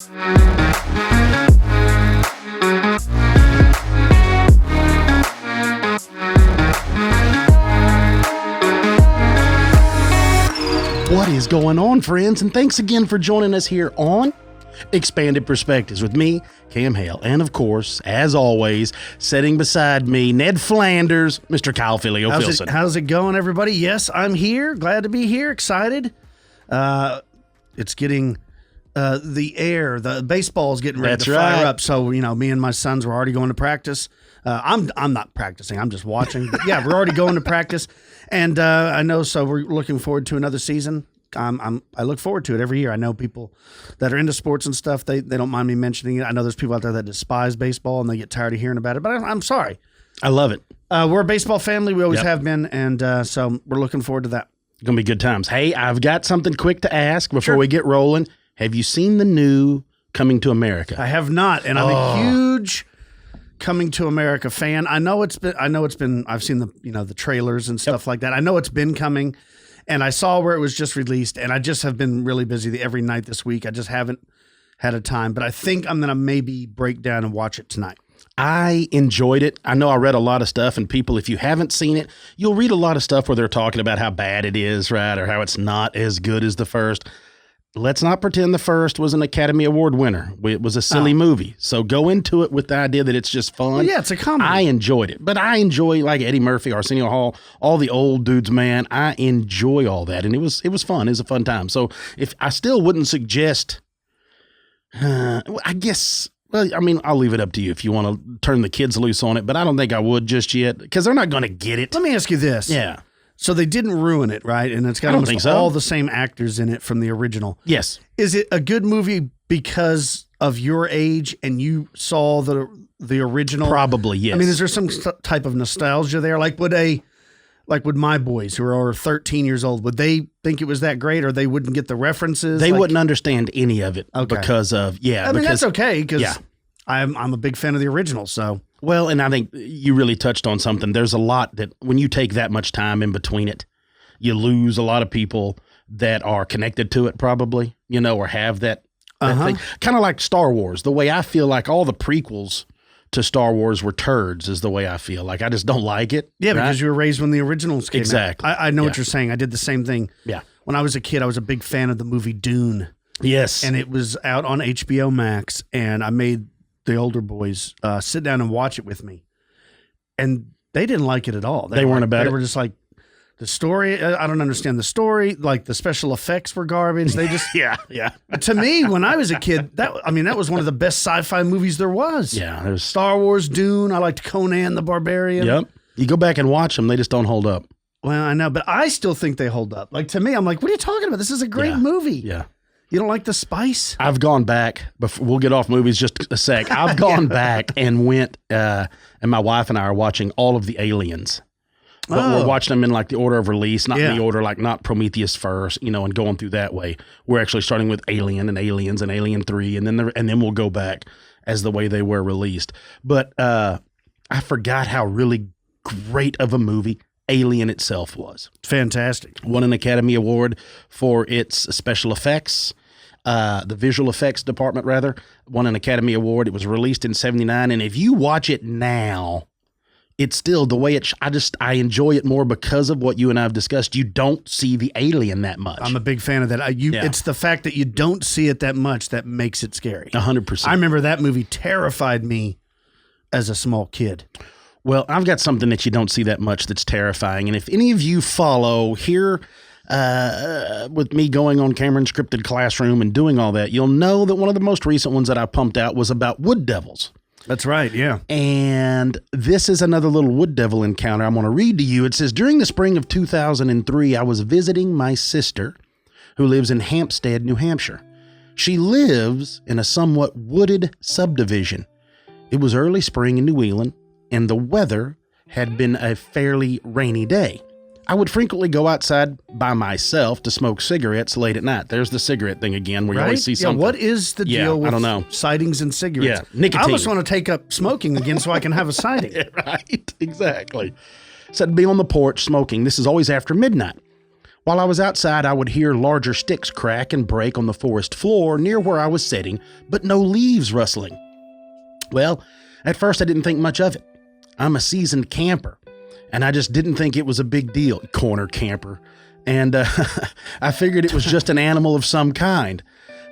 What is going on, friends? And thanks again for joining us here on Expanded Perspectives with me, Cam Hale, and of course, as always, sitting beside me, Ned Flanders, Mr. Kyle Filio-Filson. How's it going, everybody? Yes, I'm here. Glad to be here. Excited. It's getting the baseball is getting ready to fire up. So, me and my sons were already going to practice. I'm not practicing. I'm just watching. But yeah, we're already going to practice. And I know, so we're looking forward to another season. I look forward to it every year. I know people that are into sports and stuff, they don't mind me mentioning it. I know there's people out there that despise baseball and they get tired of hearing about it, but I'm sorry. I love it. We're a baseball family. We always have been, and so we're looking forward to that. Going to be good times. Hey, I've got something quick to ask before we get rolling. Have you seen the new Coming to America? I have not, and I'm a huge Coming to America fan. I've seen the trailers and stuff like that. I know it's been coming, and I saw where it was just released, and I just have been really busy every night this week. I just haven't had a time, but I think I'm going to maybe break down and watch it tonight. I enjoyed it. I know I read a lot of stuff, and people, if you haven't seen it, you'll read a lot of stuff where they're talking about how bad it is, right, or how it's not as good as the first. Let's not pretend the first was an Academy Award winner. It was a silly movie. So go into it with the idea that it's just fun. Well, yeah, it's a comedy. I enjoyed it. But I enjoy like Eddie Murphy, Arsenio Hall, all the old dudes, man. I enjoy all that. And it was fun. It was a fun time. So if I still wouldn't suggest, I'll leave it up to you if you want to turn the kids loose on it. But I don't think I would just yet because they're not going to get it. Let me ask you this. Yeah. So they didn't ruin it, right? And it's got almost all the same actors in it from the original. Yes. Is it a good movie because of your age and you saw the original? Probably, yes. I mean, is there some type of nostalgia there? Like would my boys who are 13 years old, would they think it was that great, or they wouldn't get the references? They wouldn't understand any of it because of that's okay because I'm a big fan of the original. So. Well, and I think you really touched on something. There's a lot that when you take that much time in between it, you lose a lot of people that are connected to it probably, or have that thing. Kind of like Star Wars. The way I feel like all the prequels to Star Wars were turds is the way I feel. Like I just don't like it. Yeah, right? Because you were raised when the originals came out. I know what you're saying. I did the same thing. Yeah. When I was a kid, I was a big fan of the movie Dune. Yes. And it was out on HBO Max, and I made the older boys sit down and watch it with me, and they didn't like it at all. They weren't about it. They were just like, the story, I don't understand the story. Like the special effects were garbage. They just yeah. To me, when I was a kid, that was one of the best sci-fi movies there was. Yeah, there's Star Wars, Dune. I liked Conan the Barbarian. Yep. You go back and watch them, they just don't hold up. Well, I know, but I still think they hold up. Like to me, I'm like, what are you talking about? This is a great movie. Yeah. You don't like the spice? I've gone back. We'll get off movies just a sec. I've gone back and went, and my wife and I are watching all of the Aliens. But we're watching them in like the order of release, not in the order, like not Prometheus first, and going through that way. We're actually starting with Alien and Aliens and Alien 3, and then we'll go back as the way they were released. But I forgot how really great of a movie Alien itself was. Fantastic. Won an Academy Award for its special effects. The visual effects department, rather, won an Academy Award. It was released in 1979. And if you watch it now, it's still the way I enjoy it more because of what you and I have discussed. You don't see the alien that much. I'm a big fan of that. It's the fact that you don't see it that much that makes it scary. 100%. I remember that movie terrified me as a small kid. Well, I've got something that you don't see that much that's terrifying. And if any of you follow here with me going on Cameron Scripted Classroom and doing all that, you'll know that one of the most recent ones that I pumped out was about wood devils. That's right, yeah. And this is another little wood devil encounter I'm going to read to you. It says, during the spring of 2003, I was visiting my sister who lives in Hampstead, New Hampshire. She lives in a somewhat wooded subdivision. It was early spring in New England, and the weather had been a fairly rainy day. I would frequently go outside by myself to smoke cigarettes late at night. There's the cigarette thing again, where you always see something. Yeah, what is the deal with I don't know. sightings and cigarettes? Yeah, nicotine. I almost want to take up smoking again so I can have a sighting. Right, exactly. So I'd be on the porch smoking. This is always after midnight. While I was outside, I would hear larger sticks crack and break on the forest floor near where I was sitting, but no leaves rustling. Well, at first I didn't think much of it. I'm a seasoned camper, and I just didn't think it was a big deal. Corner camper. And I figured it was just an animal of some kind.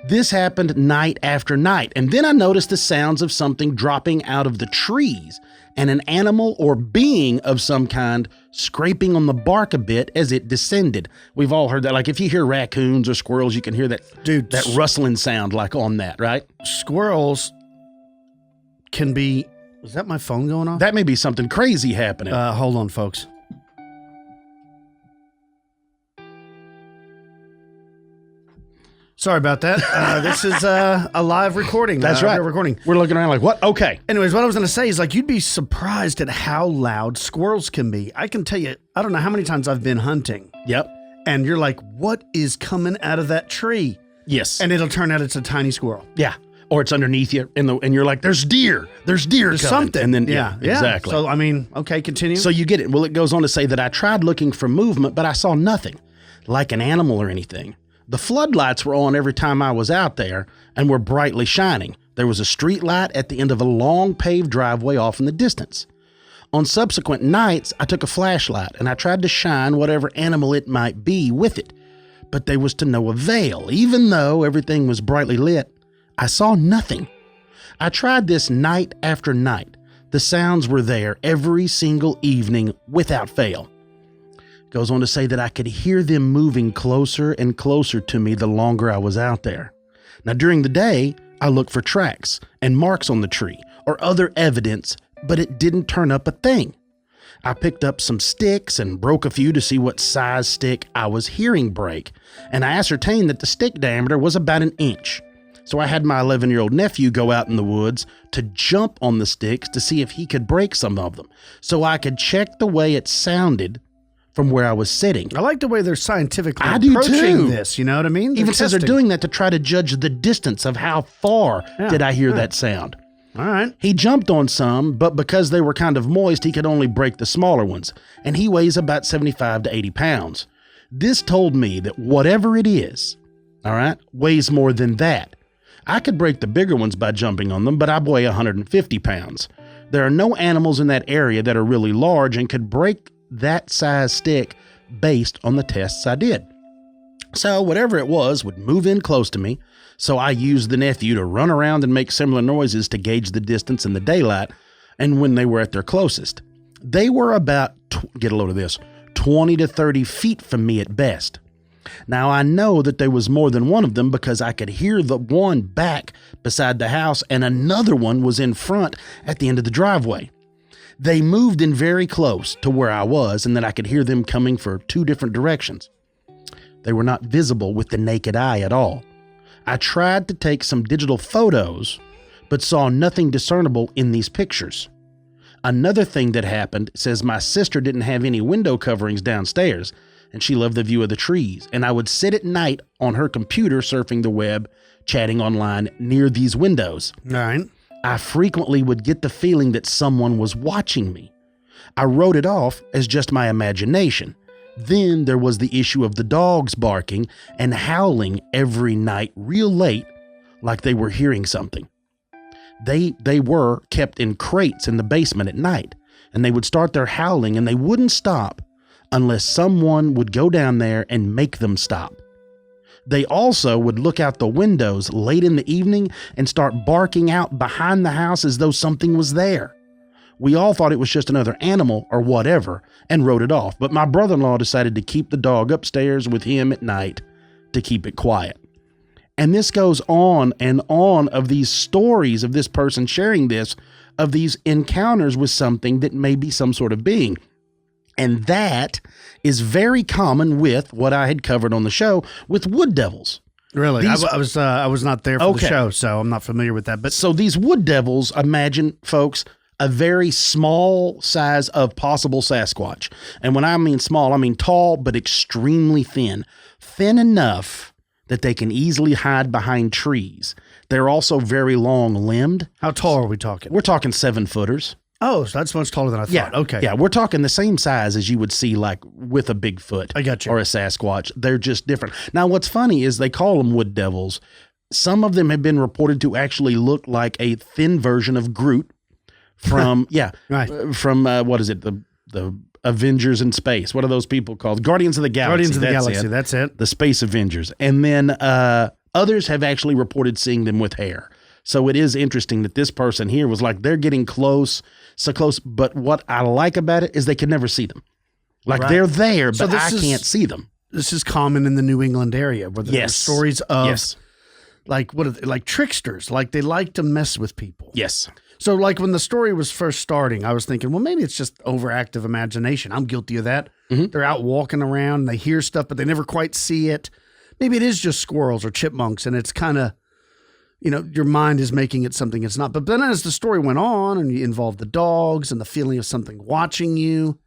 This happened night after night, and then I noticed the sounds of something dropping out of the trees and an animal or being of some kind scraping on the bark a bit as it descended. We've all heard that. Like if you hear raccoons or squirrels, you can hear that, dude, that rustling sound like on that, right? Squirrels can be... Is that my phone going off? That may be something crazy happening. Hold on, folks. Sorry about that. This is a live recording. That's right. Recording. We're looking around like, what? Okay. Anyways, what I was going to say is, like, you'd be surprised at how loud squirrels can be. I can tell you, I don't know how many times I've been hunting. Yep. And you're like, what is coming out of that tree? Yes. And it'll turn out it's a tiny squirrel. Yeah. Or it's underneath you, and you're like, there's deer. There's deer coming. Something. And then, yeah, exactly. So, I mean, okay, continue. So you get it. Well, it goes on to say that I tried looking for movement, but I saw nothing, like an animal or anything. The floodlights were on every time I was out there and were brightly shining. There was a street light at the end of a long paved driveway off in the distance. On subsequent nights, I took a flashlight and I tried to shine whatever animal it might be with it, but there was to no avail. Even though everything was brightly lit, I saw nothing. I tried this night after night. The sounds were there every single evening without fail. Goes on to say that I could hear them moving closer and closer to me the longer I was out there. Now, during the day, I looked for tracks and marks on the tree or other evidence, but it didn't turn up a thing. I picked up some sticks and broke a few to see what size stick I was hearing break, and I ascertained that the stick diameter was about an inch. So I had my 11-year-old nephew go out in the woods to jump on the sticks to see if he could break some of them, so I could check the way it sounded from where I was sitting. I like the way they're scientifically approaching this, you know what I mean? Even says they're doing that to try to judge the distance of how far did I hear that sound. All right. He jumped on some, but because they were kind of moist, he could only break the smaller ones, and he weighs about 75 to 80 pounds. This told me that whatever it is, all right, weighs more than that. I could break the bigger ones by jumping on them, but I weigh 150 pounds. There are no animals in that area that are really large and could break that size stick based on the tests I did. So whatever it was would move in close to me, so I used the nephew to run around and make similar noises to gauge the distance in the daylight and when they were at their closest. They were about, get a load of this, 20 to 30 feet from me at best. Now I know that there was more than one of them because I could hear the one back beside the house and another one was in front at the end of the driveway. They moved in very close to where I was, and then I could hear them coming for two different directions. They were not visible with the naked eye at all. I tried to take some digital photos, but saw nothing discernible in these pictures. Another thing that happened says my sister didn't have any window coverings downstairs, and she loved the view of the trees, and I would sit at night on her computer surfing the web, chatting online near these windows. All right. I frequently would get the feeling that someone was watching me. I wrote it off as just my imagination. Then there was the issue of the dogs barking and howling every night real late, like they were hearing something. They were kept in crates in the basement at night, and they would start their howling and they wouldn't stop unless someone would go down there and make them stop. They also would look out the windows late in the evening and start barking out behind the house as though something was there. We all thought it was just another animal or whatever and wrote it off, but my brother-in-law decided to keep the dog upstairs with him at night to keep it quiet. And this goes on and on of these stories of this person sharing this, of these encounters with something that may be some sort of being. And that is very common with what I had covered on the show with wood devils. Really? I was not there for the show, so I'm not familiar with that. But so these wood devils, imagine, folks, a very small size of possible Sasquatch. And when I mean small, I mean tall, but extremely thin. Thin enough that they can easily hide behind trees. They're also very long-limbed. How tall are we talking? We're talking 7-footers. Oh, so that's much taller than I thought. Yeah. Okay. Yeah, we're talking the same size as you would see like with a Bigfoot. I got you. Or a Sasquatch. They're just different. Now, what's funny is they call them wood devils. Some of them have been reported to actually look like a thin version of Groot from, what is it? The Avengers in space. What are those people called? Guardians of the Galaxy. Guardians of the Galaxy. That's it. The Space Avengers. And then others have actually reported seeing them with hair. So it is interesting that this person here was like, they're getting close, so close. But what I like about it is they can never see them. Like they're there, but I can't see them. This is common in the New England area where there's stories of like like tricksters, like they like to mess with people. Yes. So like when the story was first starting, I was thinking, well, maybe it's just overactive imagination. I'm guilty of that. Mm-hmm. They're out walking around and they hear stuff, but they never quite see it. Maybe it is just squirrels or chipmunks and it's kind of, your mind is making it something it's not. But then as the story went on and you involved the dogs and the feeling of something watching you,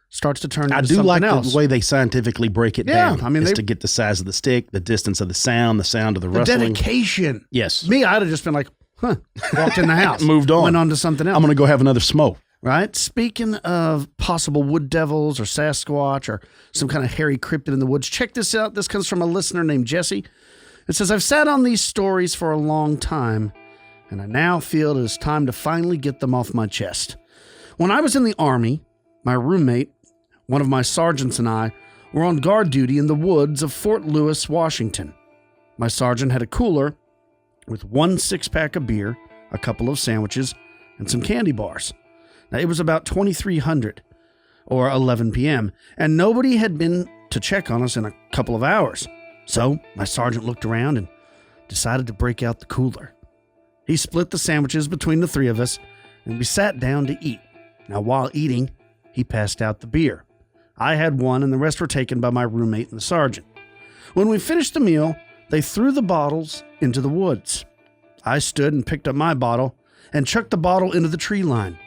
starts to turn into something else. I do like the way they scientifically break it down. I mean, to get the size of the stick, the distance of the sound of the rustling. The dedication. Yes. Me, I'd have just been like, walked in the house. Moved on. Went on to something else. I'm going to go have another smoke. Right? Speaking of possible wood devils or Sasquatch or some kind of hairy cryptid in the woods, check this out. This comes from a listener named Jesse. It says, I've sat on these stories for a long time, and I now feel it is time to finally get them off my chest. When I was in the Army, my roommate, one of my sergeants, and I were on guard duty in the woods of Fort Lewis, Washington. My sergeant had a cooler with 1 6-pack of beer, a couple of sandwiches, and some candy bars. Now, it was about 2300 or 11 p.m., and nobody had been to check on us in a couple of hours. So my sergeant looked around and decided to break out the cooler. He split the sandwiches between the three of us, and we sat down to eat. Now, while eating, he passed out the beer. I had one, and the rest were taken by my roommate and the sergeant. When we finished the meal, they threw the bottles into the woods. I stood and picked up my bottle and chucked the bottle into the tree line.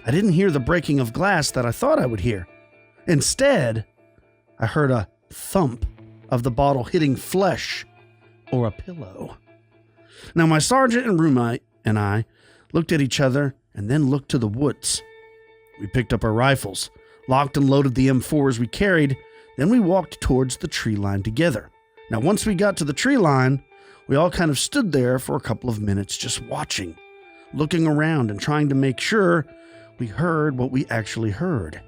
I didn't hear the breaking of glass that I thought I would hear. Instead, I heard a thump of the bottle hitting flesh or a pillow. Now, my sergeant and roommate and I looked at each other and then looked to the woods. We picked up our rifles, locked and loaded the M4s we carried, then we walked towards the tree line together. Now, once we got to the tree line, we all kind of stood there for a couple of minutes just watching, looking around and trying to make sure we heard what we actually heard.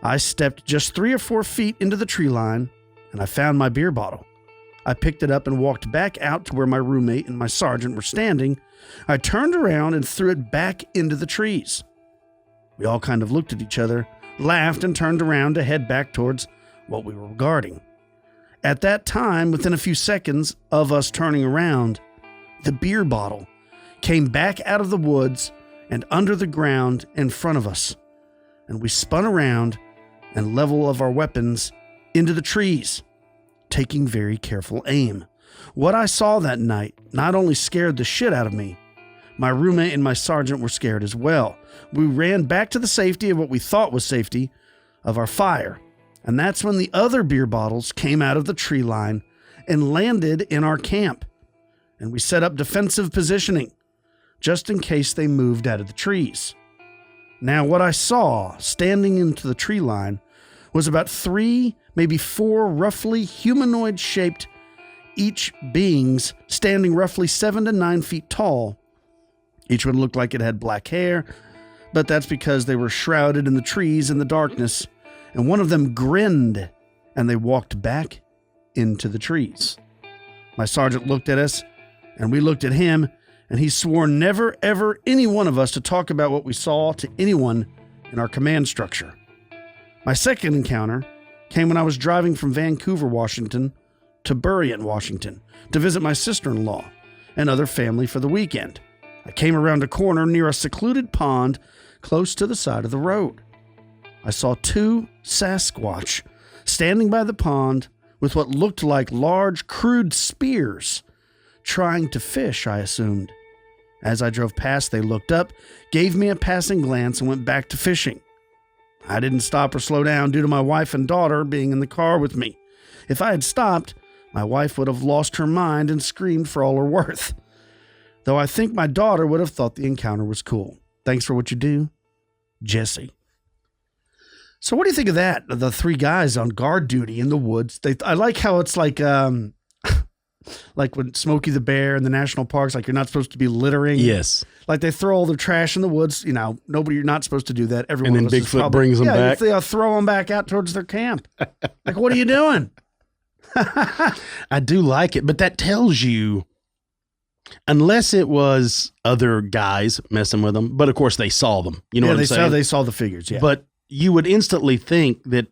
I stepped just 3 or 4 feet into the tree line, and I found my beer bottle. I picked it up and walked back out to where my roommate and my sergeant were standing. I turned around and threw it back into the trees. We all kind of looked at each other, laughed, and turned around to head back towards what we were guarding. At that time, within a few seconds of us turning around, the beer bottle came back out of the woods and under the ground in front of us, and we spun around and leveled of our weapons into the trees, taking very careful aim. What I saw that night not only scared the shit out of me, my roommate and my sergeant were scared as well. We ran back to the safety of what we thought was safety of our fire, and that's when the other beer bottles came out of the tree line and landed in our camp, and we set up defensive positioning just in case they moved out of the trees. Now, what I saw standing into the tree line was about 3, maybe 4 roughly humanoid-shaped each beings standing roughly 7 to 9 feet tall. Each one looked like it had black hair, but that's because they were shrouded in the trees in the darkness, and one of them grinned, and they walked back into the trees. My sergeant looked at us, and we looked at him, and he swore never, ever any one of us to talk about what we saw to anyone in our command structure. My second encounter came when I was driving from Vancouver, Washington to Burien, Washington to visit my sister-in-law and other family for the weekend. I came around a corner near a secluded pond close to the side of the road. I saw 2 Sasquatch standing by the pond with what looked like large, crude spears, trying to fish, I assumed. As I drove past, they looked up, gave me a passing glance, and went back to fishing. I didn't stop or slow down due to my wife and daughter being in the car with me. If I had stopped, my wife would have lost her mind and screamed for all her worth. Though I think my daughter would have thought the encounter was cool. Thanks for what you do, Jesse. So what do you think of that? The three guys on guard duty in the woods. I like how it's like when Smokey the Bear in the national parks, like you're not supposed to be littering. Yes. Like they throw all their trash in the woods. You know, you're not supposed to do that. Everyone and then Bigfoot brings them back. They'll throw them back out towards their camp. Like, what are you doing? I do like it, but that tells you, unless it was other guys messing with them, but of course they saw them. You know what I'm saying? They saw the figures, yeah. But you would instantly think that,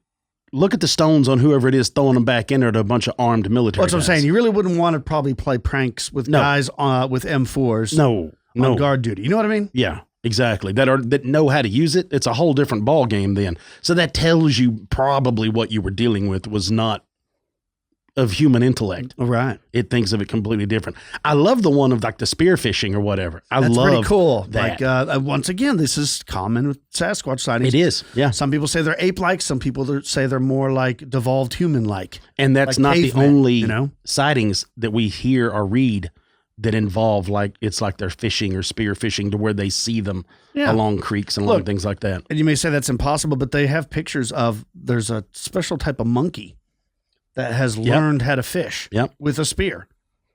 look at the stones on whoever it is throwing them back in there to a bunch of armed military That's what I'm guys. saying. You really wouldn't want to probably play pranks with guys with M4s on guard duty. You know what I mean? Yeah, exactly. That know how to use it. It's a whole different ball game then. So that tells you probably what you were dealing with was not of human intellect. Right. It thinks of it completely different. I love the one of like the spearfishing or whatever. That's pretty cool. That. Like, once again, this is common with Sasquatch sightings. It is, yeah. Some people say they're ape-like. Some people say they're more like devolved human-like. And that's like not cavemen, the only sightings that we hear or read that involve it's like they're fishing or spear fishing to where they see them along creeks and along things like that. And you may say that's impossible, but they have pictures of, there's a special type of monkey that has learned how to fish with a spear.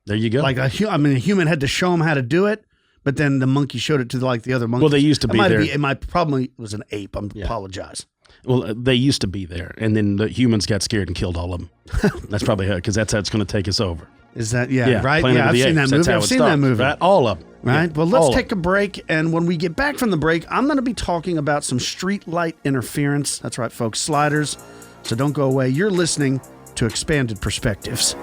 There you go. Like a human had to show him how to do it, but then the monkey showed it to the other monkeys. Well, they used to be there. It probably was an ape. Apologize. Well, they used to be there, and then the humans got scared and killed all of them. That's probably how, because that's how it's going to take us over. Is that, right? Planet Yeah, of the I've seen that movie. Right? All of them. Right? Yeah. Well, let's take a break, and when we get back from the break, I'm going to be talking about some street light interference. That's right, folks, sliders. So don't go away. You're listening to Expanded Perspectives.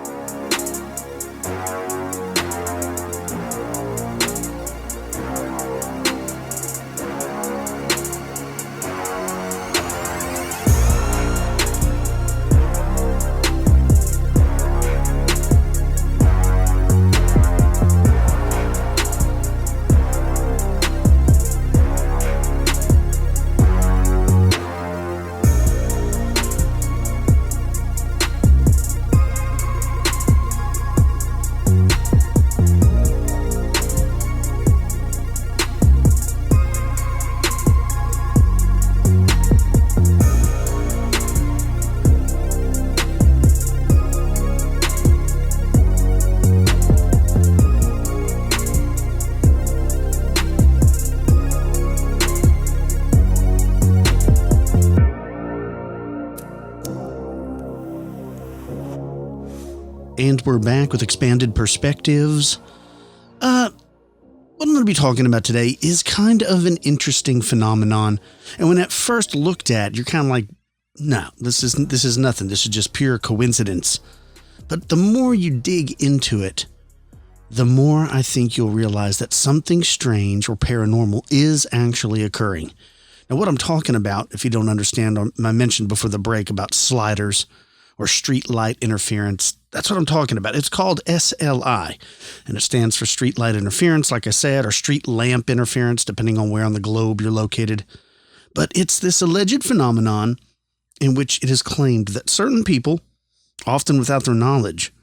And we're back with Expanded Perspectives. What I'm going to be talking about today is kind of an interesting phenomenon. And when at first looked at, you're kind of like, no, this is nothing. This is just pure coincidence. But the more you dig into it, the more I think you'll realize that something strange or paranormal is actually occurring. Now, what I'm talking about, if you don't understand, I mentioned before the break about sliders or street light interference. That's what I'm talking about. It's called SLI, and it stands for street light interference, like I said, or street lamp interference, depending on where on the globe you're located. But it's this alleged phenomenon in which it is claimed that certain people, often without their knowledge,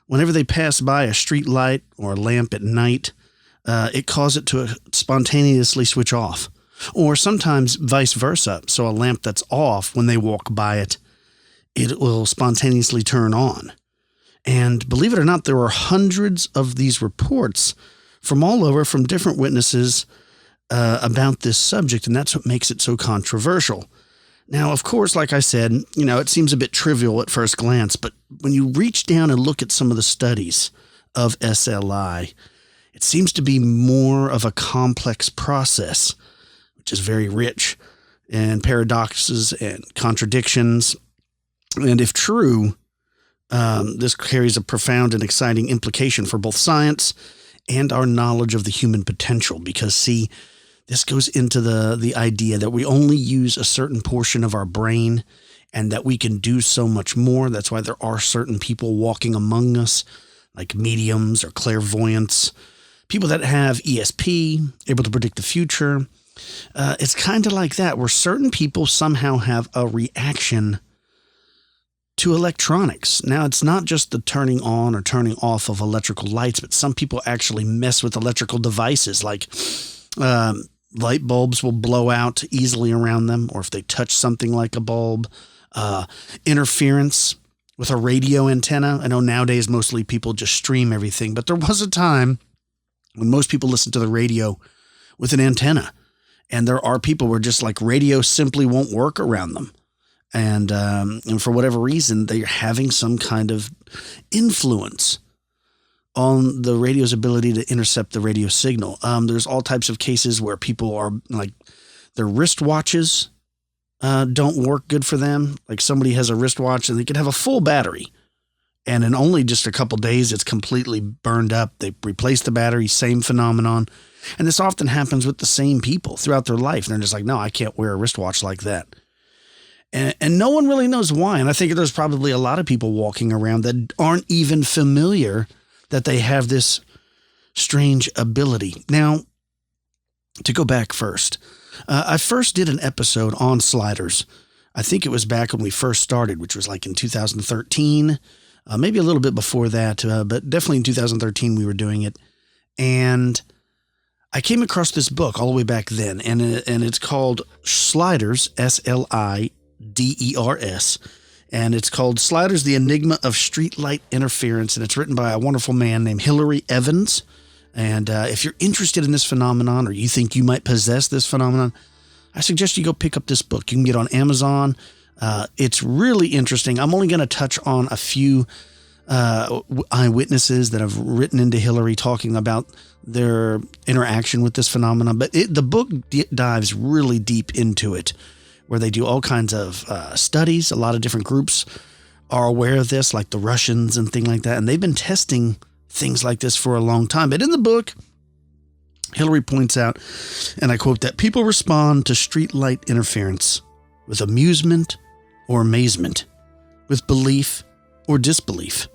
whenever they pass by a street light or a lamp at night, it causes it to spontaneously switch off. Or sometimes vice versa. So a lamp that's off, when they walk by it, it will spontaneously turn on. And believe it or not, there are hundreds of these reports from all over, from different witnesses about this subject, and that's what makes it so controversial. Now, of course, like I said, it seems a bit trivial at first glance, but when you reach down and look at some of the studies of SLI, it seems to be more of a complex process, which is very rich in paradoxes and contradictions. And if true, this carries a profound and exciting implication for both science and our knowledge of the human potential. Because, see, this goes into the idea that we only use a certain portion of our brain and that we can do so much more. That's why there are certain people walking among us, like mediums or clairvoyants, people that have ESP, able to predict the future. It's kind of like that, where certain people somehow have a reaction to electronics. Now, it's not just the turning on or turning off of electrical lights, but some people actually mess with electrical devices like light bulbs will blow out easily around them, or if they touch something like a bulb. Interference with a radio antenna. I know nowadays mostly people just stream everything, but there was a time when most people listened to the radio with an antenna. And there are people where just like radio simply won't work around them. And for whatever reason, they're having some kind of influence on the radio's ability to intercept the radio signal. There's all types of cases where people are like their wristwatches don't work good for them. Like somebody has a wristwatch and they could have a full battery. And in only just a couple days, it's completely burned up. They replace the battery, same phenomenon. And this often happens with the same people throughout their life. And they're just like, no, I can't wear a wristwatch like that. And no one really knows why. And I think there's probably a lot of people walking around that aren't even familiar that they have this strange ability. Now, to go back first, I first did an episode on sliders. I think it was back when we first started, which was like in 2013, maybe a little bit before that, but definitely in 2013 we were doing it. And I came across this book all the way back then, and it's called Sliders, Sliders, and it's called Sliders, The Enigma of Streetlight Interference, and it's written by a wonderful man named Hilary Evans. And if you're interested in this phenomenon, or you think you might possess this phenomenon, I suggest you go pick up this book. You can get it on Amazon. It's really interesting. I'm only going to touch on a few eyewitnesses that have written into Hillary talking about their interaction with this phenomenon. But the book dives really deep into it, where they do all kinds of studies. A lot of different groups are aware of this, like the Russians and things like that. And they've been testing things like this for a long time. But in the book, Hillary points out, and I quote, that people respond to streetlight interference with amusement or amazement, with belief or disbelief,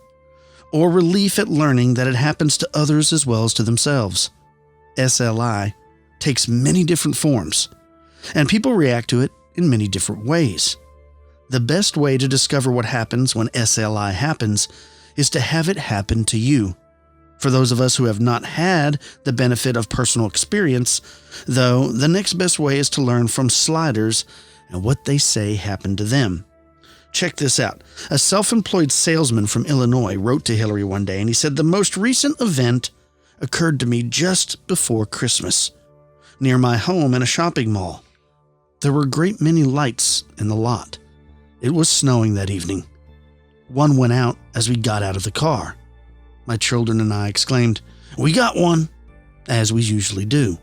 or relief at learning that it happens to others as well as to themselves. SLI takes many different forms, and people react to it in many different ways. The best way to discover what happens when SLI happens is to have it happen to you. For those of us who have not had the benefit of personal experience, though, the next best way is to learn from sliders and what they say happened to them. Check this out. A self-employed salesman from Illinois wrote to Hillary one day, and he said, the most recent event occurred to me just before Christmas, near my home in a shopping mall. There were a great many lights in the lot. It was snowing that evening. One went out as we got out of the car. My children and I exclaimed, "We got one," as we usually do.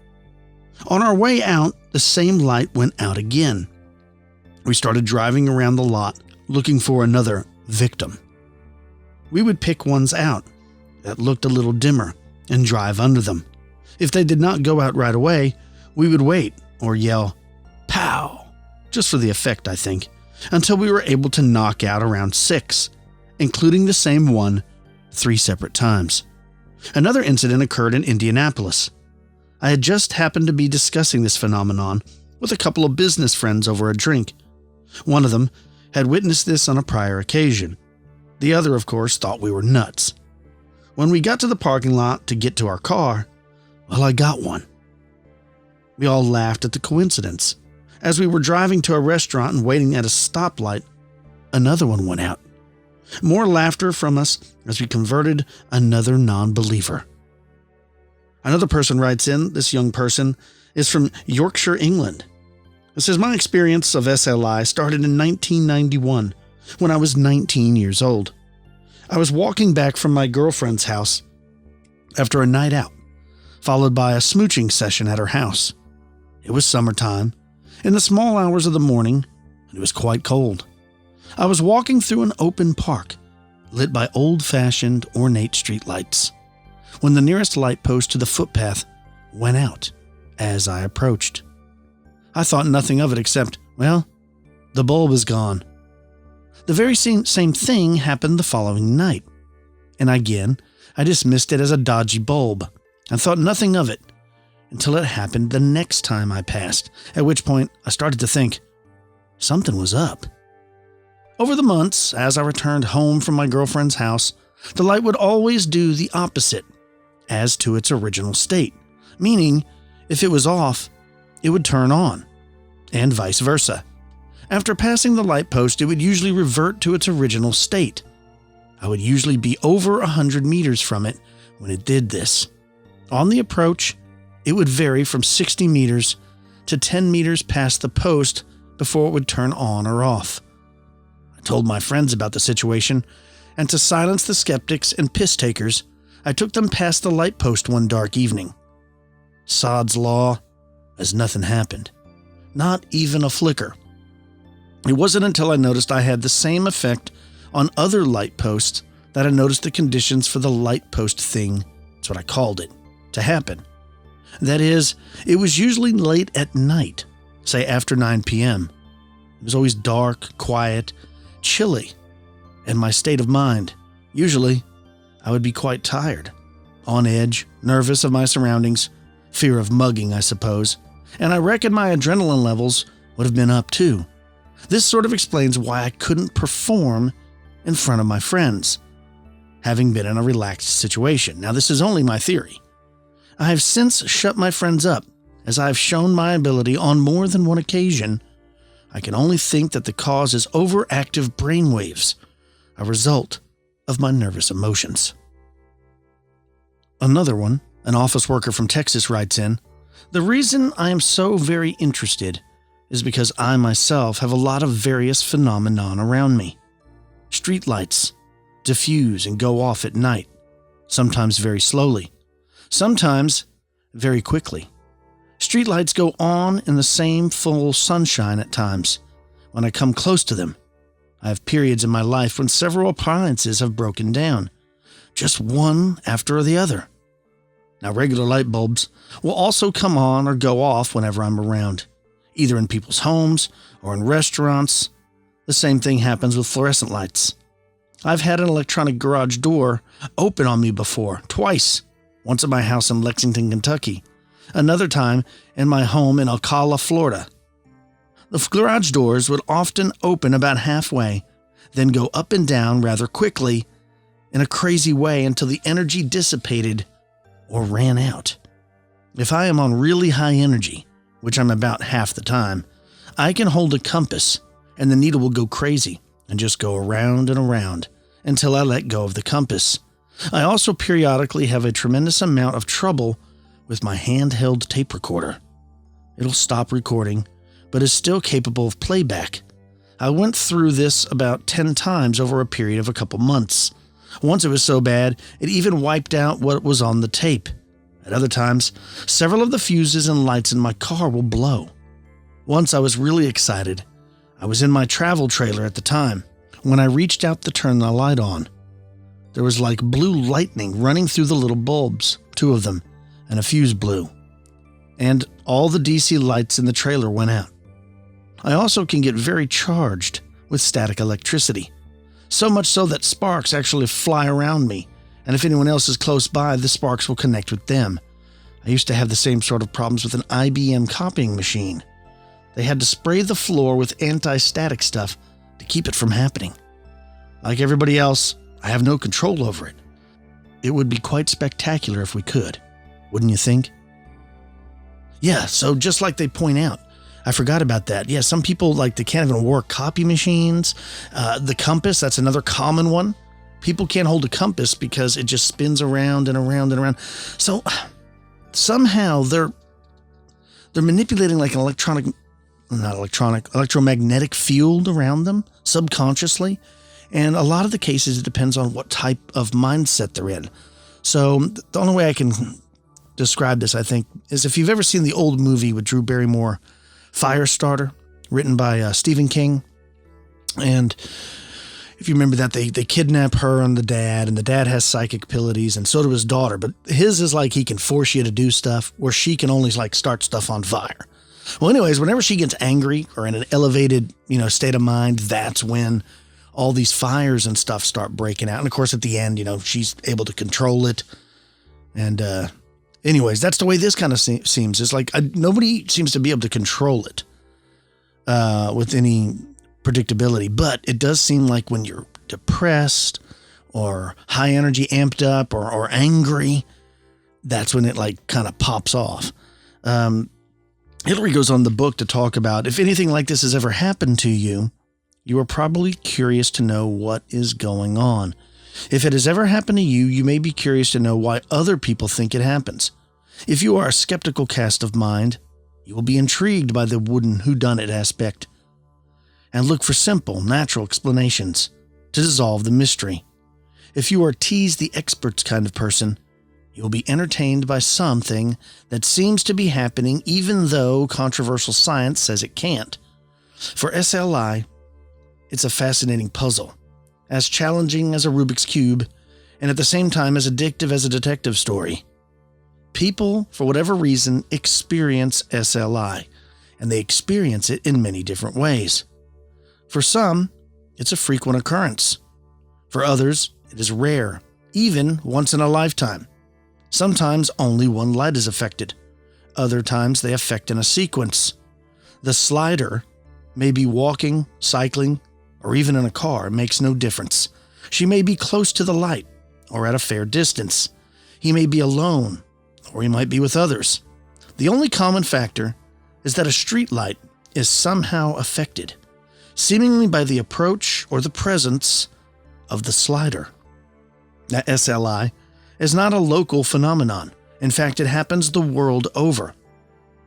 On our way out, the same light went out again. We started driving around the lot looking for another victim. We would pick ones out that looked a little dimmer and drive under them. If they did not go out right away, we would wait or yell, "Pow!" just for the effect, I think, until we were able to knock out around 6, including the same one 3 separate times. Another incident occurred in Indianapolis. I had just happened to be discussing this phenomenon with a couple of business friends over a drink. One of them had witnessed this on a prior occasion. The other, of course, thought we were nuts. When we got to the parking lot to get to our car, well, I got one. We all laughed at the coincidence. As we were driving to a restaurant and waiting at a stoplight, another one went out. More laughter from us as we converted another non-believer. Another person writes in, this young person is from Yorkshire, England. It says, my experience of SLI started in 1991 when I was 19 years old. I was walking back from my girlfriend's house after a night out, followed by a smooching session at her house. It was summertime, in the small hours of the morning, and it was quite cold. I was walking through an open park, lit by old-fashioned, ornate streetlights, when the nearest light post to the footpath went out as I approached. I thought nothing of it except, well, the bulb is gone. The very same thing happened the following night, and again, I dismissed it as a dodgy bulb and thought nothing of it until it happened the next time I passed, at which point I started to think something was up. Over the months, as I returned home from my girlfriend's house, the light would always do the opposite as to its original state, meaning if it was off, it would turn on, and vice versa. After passing the light post, it would usually revert to its original state. I would usually be over 100 meters from it when it did this. On the approach, it would vary from 60 meters to 10 meters past the post before it would turn on or off. I told my friends about the situation, and to silence the skeptics and piss takers, I took them past the light post one dark evening. Sod's law, as nothing happened. Not even a flicker. It wasn't until I noticed I had the same effect on other light posts that I noticed the conditions for the light post thing, that's what I called it, to happen. That is, it was usually late at night, say after 9 p.m. It was always dark, quiet, chilly, and my state of mind. Usually, I would be quite tired, on edge, nervous of my surroundings, fear of mugging, I suppose, and I reckon my adrenaline levels would have been up too. This sort of explains why I couldn't perform in front of my friends, having been in a relaxed situation. Now, this is only my theory. I have since shut my friends up, as I have shown my ability on more than one occasion. I can only think that the cause is overactive brainwaves, a result of my nervous emotions. Another one, an office worker from Texas, writes in, "The reason I am so very interested is because I myself have a lot of various phenomenon around me. Streetlights diffuse and go off at night, sometimes very slowly, sometimes very quickly. Streetlights go on in the same full sunshine at times. When I come close to them, I have periods in my life when several appliances have broken down, just one after the other. Now, regular light bulbs will also come on or go off whenever I'm around, either in people's homes or in restaurants. The same thing happens with fluorescent lights. I've had an electronic garage door open on me before, twice. Once at my house in Lexington, Kentucky. Another time in my home in Ocala, Florida. The garage doors would often open about halfway, then go up and down rather quickly in a crazy way until the energy dissipated or ran out. If I am on really high energy, which I'm about half the time, I can hold a compass and the needle will go crazy and just go around and around until I let go of the compass. I also periodically have a tremendous amount of trouble with my handheld tape recorder. It'll stop recording, but is still capable of playback. I went through this about 10 times over a period of a couple months. Once it was so bad, it even wiped out what was on the tape. At other times, several of the fuses and lights in my car will blow. Once I was really excited. I was in my travel trailer at the time. When I reached out to turn the light on, there was like blue lightning running through the little bulbs, 2 of them, and a fuse blew. And all the DC lights in the trailer went out. I also can get very charged with static electricity, so much so that sparks actually fly around me, and if anyone else is close by, the sparks will connect with them. I used to have the same sort of problems with an IBM copying machine. They had to spray the floor with anti-static stuff to keep it from happening. Like everybody else, I have no control over it. It would be quite spectacular if we could, wouldn't you think? Yeah, so just like they point out, I forgot about that. Yeah, some people they can't even work copy machines. The compass, that's another common one. People can't hold a compass because it just spins around and around and around. So somehow they're manipulating like an electromagnetic field around them subconsciously. And a lot of the cases, it depends on what type of mindset they're in. So the only way I can describe this, I think, is if you've ever seen the old movie with Drew Barrymore, Firestarter, written by Stephen King. And if you remember that, they kidnap her and the dad has psychic abilities, and so do his daughter. But his is like he can force you to do stuff, where she can only start stuff on fire. Well, anyways, whenever she gets angry or in an elevated, state of mind, that's when all these fires and stuff start breaking out. And of course, at the end, she's able to control it. And anyways, that's the way this kind of seems. It's like nobody seems to be able to control it with any predictability. But it does seem like when you're depressed or high energy, amped up, or angry, that's when it kind of pops off. Hillary goes on in the book to talk about if anything like this has ever happened to you, you are probably curious to know what is going on. If it has ever happened to you, you may be curious to know why other people think it happens. If you are a skeptical cast of mind, you will be intrigued by the wooden whodunit aspect and look for simple, natural explanations to dissolve the mystery. If you are tease the experts kind of person, you will be entertained by something that seems to be happening even though controversial science says it can't. For SLI, it's a fascinating puzzle, as challenging as a Rubik's Cube, and at the same time as addictive as a detective story. People, for whatever reason, experience SLI, and they experience it in many different ways. For some, it's a frequent occurrence. For others, it is rare, even once in a lifetime. Sometimes only one light is affected. Other times they affect in a sequence. The slider may be walking, cycling, or even in a car, makes no difference. She may be close to the light or at a fair distance. He may be alone or he might be with others. The only common factor is that a streetlight is somehow affected, seemingly by the approach or the presence of the slider. Now, SLI is not a local phenomenon. In fact, it happens the world over.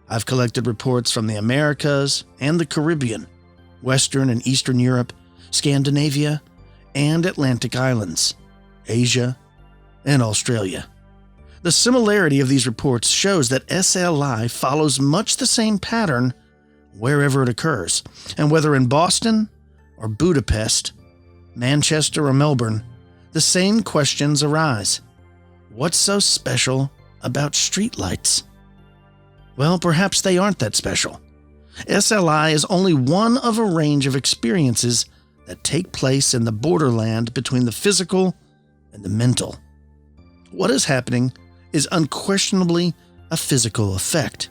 I've collected reports from the Americas and the Caribbean, Western and Eastern Europe, Scandinavia, and Atlantic Islands, Asia, and Australia. The similarity of these reports shows that SLI follows much the same pattern wherever it occurs, and whether in Boston or Budapest, Manchester or Melbourne, the same questions arise. What's so special about streetlights? Well, perhaps they aren't that special. SLI is only one of a range of experiences that take place in the borderland between the physical and the mental. What is happening is unquestionably a physical effect,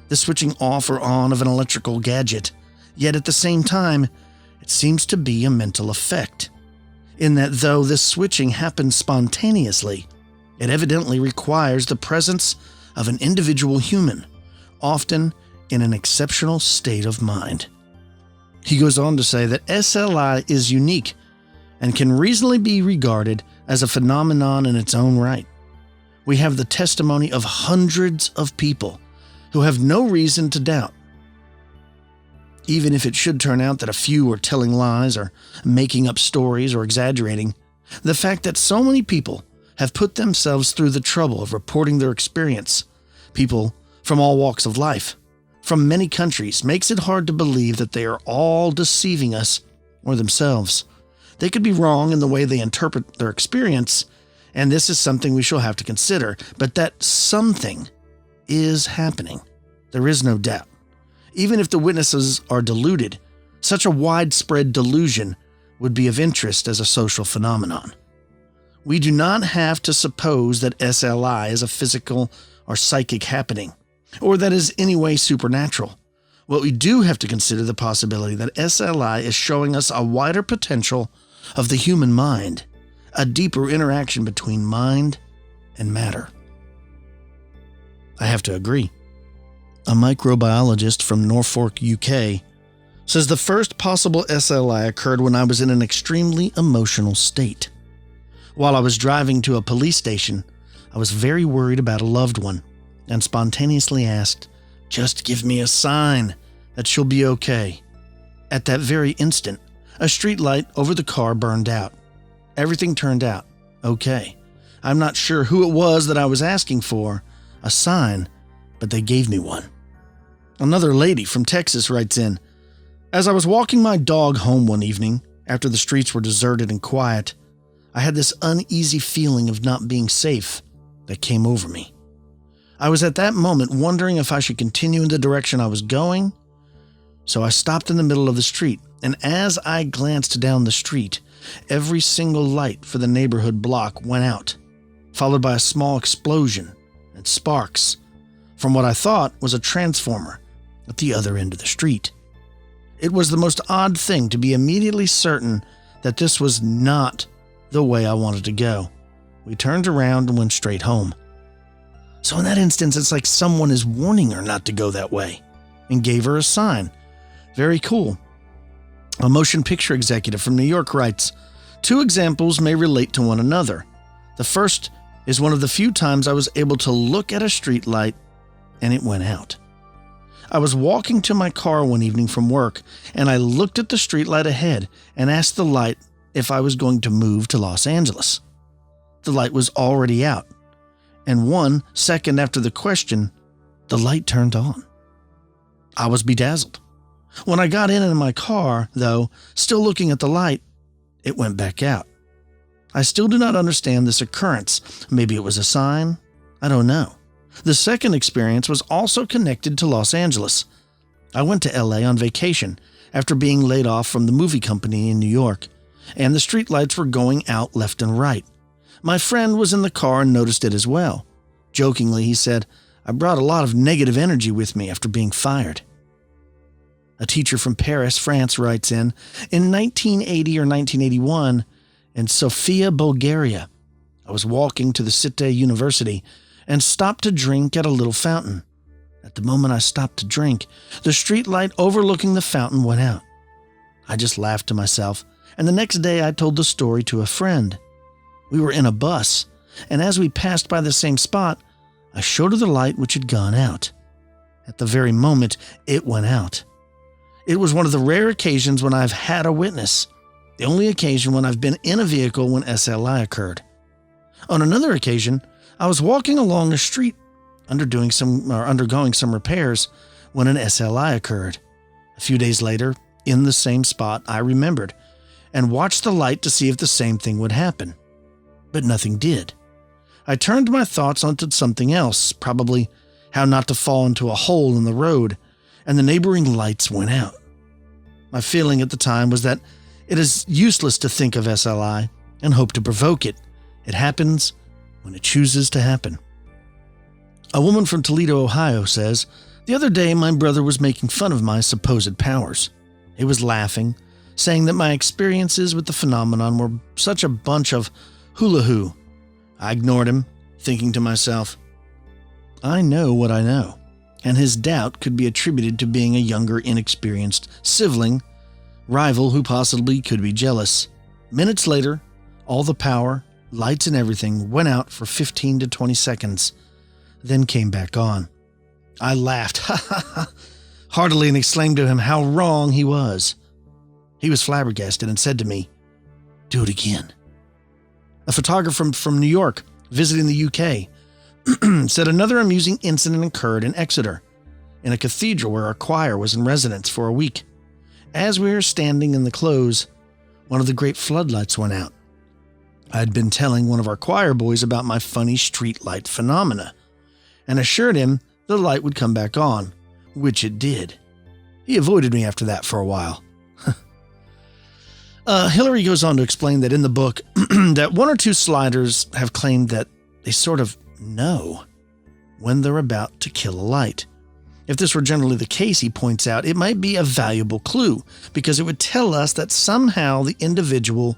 the switching off or on of an electrical gadget, yet at the same time, it seems to be a mental effect, in that though this switching happens spontaneously, it evidently requires the presence of an individual human, often in an exceptional state of mind. He goes on to say that SLI is unique and can reasonably be regarded as a phenomenon in its own right. We have the testimony of hundreds of people who have no reason to doubt. Even if it should turn out that a few are telling lies or making up stories or exaggerating, the fact that so many people have put themselves through the trouble of reporting their experience, people from all walks of life, from many countries, makes it hard to believe that they are all deceiving us or themselves. They could be wrong in the way they interpret their experience, and this is something we shall have to consider, but that something is happening. There is no doubt. Even if the witnesses are deluded, such a widespread delusion would be of interest as a social phenomenon. We do not have to suppose that SLI is a physical or psychic happening, or that is any way supernatural. What we do have to consider the possibility that SLI is showing us a wider potential of the human mind, a deeper interaction between mind and matter. I have to agree. A microbiologist from Norfolk, UK, says the first possible SLI occurred when I was in an extremely emotional state. While I was driving to a police station, I was very worried about a loved one and spontaneously asked, "Just give me a sign that she'll be okay." At that very instant, a streetlight over the car burned out. Everything turned out okay. I'm not sure who it was that I was asking for a sign, but they gave me one. Another lady from Texas writes in, "As I was walking my dog home one evening, after the streets were deserted and quiet, I had this uneasy feeling of not being safe that came over me. I was at that moment wondering if I should continue in the direction I was going, so I stopped in the middle of the street, and as I glanced down the street, every single light for the neighborhood block went out, followed by a small explosion and sparks from what I thought was a transformer at the other end of the street. It was the most odd thing to be immediately certain that this was not the way I wanted to go. We turned around and went straight home." So in that instance, it's like someone is warning her not to go that way. and gave her a sign. Very cool. A motion picture executive from New York writes, 2 examples may relate to one another. The first is one of the few times I was able to look at a streetlight and it went out. I was walking to my car one evening from work and I looked at the streetlight ahead and asked the light if I was going to move to Los Angeles. The light was already out, and 1 second after the question, the light turned on. I was bedazzled. When I got in my car, though, still looking at the light, it went back out. I still do not understand this occurrence. Maybe it was a sign. I don't know. The second experience was also connected to Los Angeles. I went to LA on vacation after being laid off from the movie company in New York, and the streetlights were going out left and right. My friend was in the car and noticed it as well. Jokingly, he said, "I brought a lot of negative energy with me after being fired." A teacher from Paris, France writes in 1980 or 1981, in Sofia, Bulgaria, I was walking to the Cité University and stopped to drink at a little fountain. At the moment I stopped to drink, the streetlight overlooking the fountain went out. I just laughed to myself, and the next day I told the story to a friend. We were in a bus, and as we passed by the same spot, I showed her the light which had gone out. At the very moment, it went out. It was one of the rare occasions when I've had a witness, the only occasion when I've been in a vehicle when SLI occurred. On another occasion, I was walking along a street undergoing some repairs when an SLI occurred. A few days later, in the same spot, I remembered and watched the light to see if the same thing would happen. But nothing did. I turned my thoughts onto something else, probably how not to fall into a hole in the road, and the neighboring lights went out. My feeling at the time was that it is useless to think of SLI and hope to provoke it. It happens when it chooses to happen. A woman from Toledo, Ohio says, "The other day my brother was making fun of my supposed powers. He was laughing, saying that my experiences with the phenomenon were such a bunch of hula-hoo. I ignored him, thinking to myself, I know what I know, and his doubt could be attributed to being a younger, inexperienced sibling, rival who possibly could be jealous. Minutes later, all the power, lights and everything went out for 15 to 20 seconds, then came back on. I laughed, heartily, and exclaimed to him how wrong he was. He was flabbergasted and said to me, 'Do it again.'" A photographer from New York, visiting the UK, said another amusing incident occurred in Exeter, in a cathedral where our choir was in residence for a week. As we were standing in the close, one of the great floodlights went out. I had been telling one of our choir boys about my funny streetlight phenomena, and assured him the light would come back on, which it did. He avoided me after that for a while. Hillary goes on to explain that in the book that 1 or 2 sliders have claimed that they sort of know when they're about to kill a light. If this were generally the case, he points out, it might be a valuable clue because it would tell us that somehow the individual